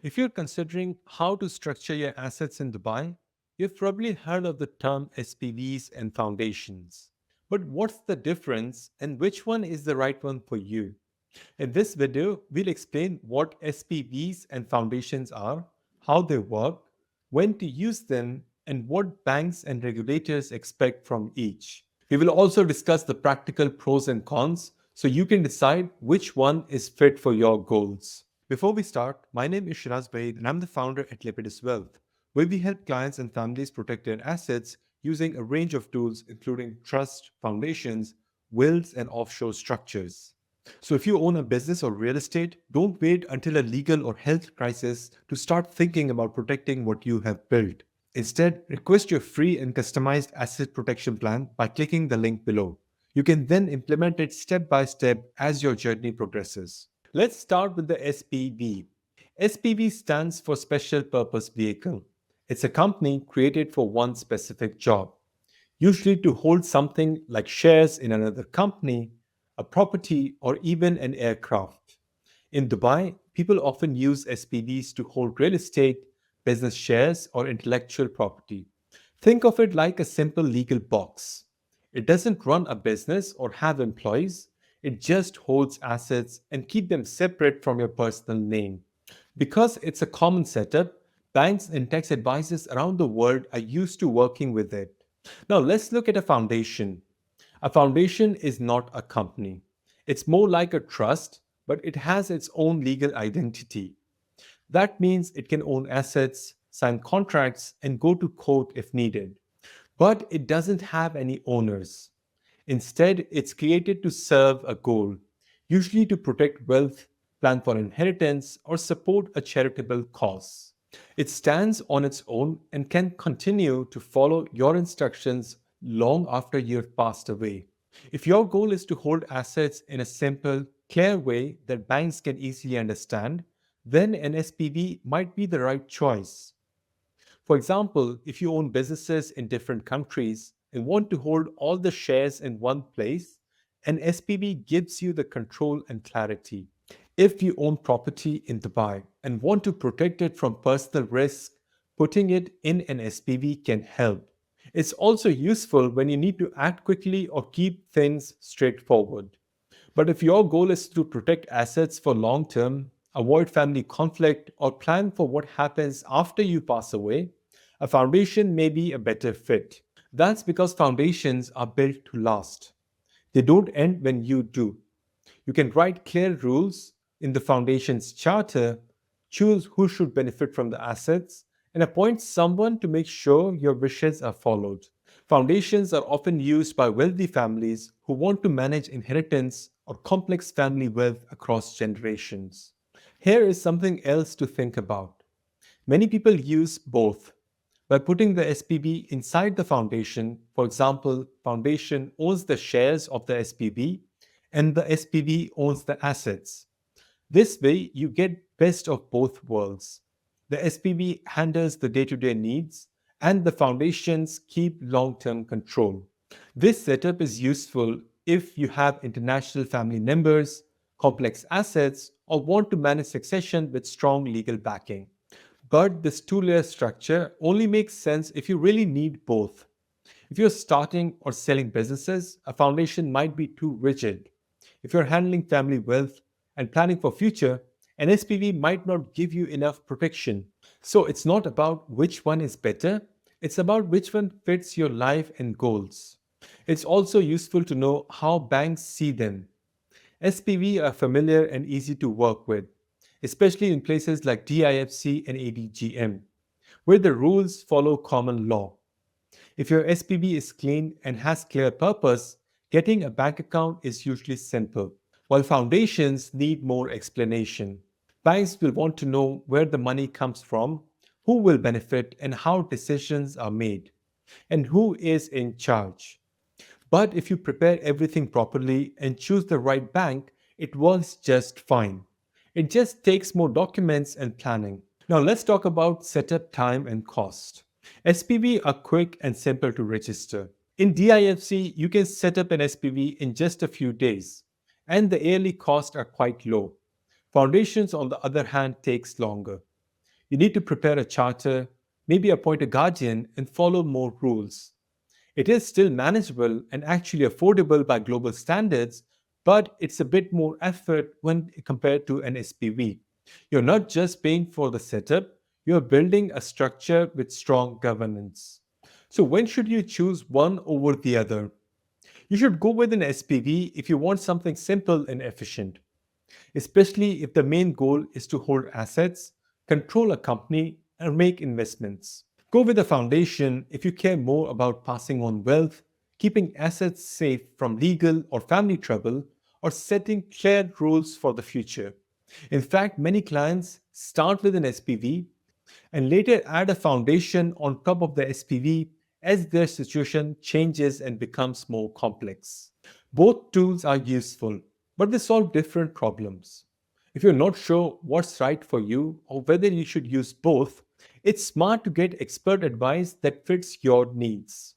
If you're considering how to structure your assets in Dubai, you've probably heard of the term SPVs and foundations. But what's the difference and which one is the right one for you? In this video, we'll explain what SPVs and foundations are, how they work, when to use them, and what banks and regulators expect from each. We will also discuss the practical pros and cons so you can decide which one is fit for your goals. Before we start, my name is Shiraz Baid and I'm the founder at Lepidus Wealth, where we help clients and families protect their assets using a range of tools including trust, foundations, wills, and offshore structures. So, if you own a business or real estate, don't wait until a legal or health crisis to start thinking about protecting what you have built. Instead, request your free and customized asset protection plan by clicking the link below. You can then implement it step by step as your journey progresses. Let's start with the SPV. SPV stands for Special Purpose Vehicle. It's a company created for one specific job, usually to hold something like shares in another company, a property, or even an aircraft. In Dubai, people often use SPVs to hold real estate, business shares, or intellectual property. Think of it like a simple legal box. It doesn't run a business or have employees, it just holds assets and keep them separate from your personal name. Because it's a common setup, banks and tax advisors around the world are used to working with it. Now let's look at a foundation. A foundation is not a company. It's more like a trust, but it has its own legal identity. That means it can own assets, sign contracts, and go to court if needed. But it doesn't have any owners. Instead, it's created to serve a goal, usually to protect wealth, plan for inheritance, or support a charitable cause. It stands on its own and can continue to follow your instructions long after you've passed away. If your goal is to hold assets in a simple, clear way that banks can easily understand, then an SPV might be the right choice. For example, if you own businesses in different countries and want to hold all the shares in one place, an SPV gives you the control and clarity. If you own property in Dubai and want to protect it from personal risk, putting it in an SPV can help. It's also useful when you need to act quickly or keep things straightforward. But if your goal is to protect assets for long term, avoid family conflict, or plan for what happens after you pass away, a foundation may be a better fit. That's because foundations are built to last. They don't end when you do. You can write clear rules in the foundation's charter, choose who should benefit from the assets, and appoint someone to make sure your wishes are followed. Foundations are often used by wealthy families who want to manage inheritance or complex family wealth across generations. Here is something else to think about. Many people use both. By putting the SPV inside the foundation, for example, foundation owns the shares of the SPV and the SPV owns the assets. This way, you get best of both worlds. The SPV handles the day-to-day needs and the foundations keep long-term control. This setup is useful if you have international family members, complex assets, or want to manage succession with strong legal backing. But this two-layer structure only makes sense if you really need both. If you're starting or selling businesses, a foundation might be too rigid. If you're handling family wealth and planning for future, an SPV might not give you enough protection. So it's not about which one is better, it's about which one fits your life and goals. It's also useful to know how banks see them. SPV are familiar and easy to work with, especially in places like DIFC and ADGM, where the rules follow common law. If your SPV is clean and has clear purpose, getting a bank account is usually simple, while foundations need more explanation. Banks will want to know where the money comes from, who will benefit, and how decisions are made, and who is in charge. But if you prepare everything properly and choose the right bank, it works just fine. It just takes more documents and planning. Now let's talk about setup time and cost. SPV are quick and simple to register. In DIFC, you can set up an SPV in just a few days, and the yearly costs are quite low. Foundations, on the other hand, takes longer. You need to prepare a charter, maybe appoint a guardian, and follow more rules. It is still manageable and actually affordable by global standards, but it's a bit more effort when compared to an SPV. You're not just paying for the setup, you're building a structure with strong governance. So, when should you choose one over the other? You should go with an SPV if you want something simple and efficient, especially if the main goal is to hold assets, control a company, and make investments. Go with a foundation if you care more about passing on wealth, keeping assets safe from legal or family trouble, or setting clear rules for the future. In fact, many clients start with an SPV and later add a foundation on top of the SPV as their situation changes and becomes more complex. Both tools are useful, but they solve different problems. If you're not sure what's right for you or whether you should use both, it's smart to get expert advice that fits your needs.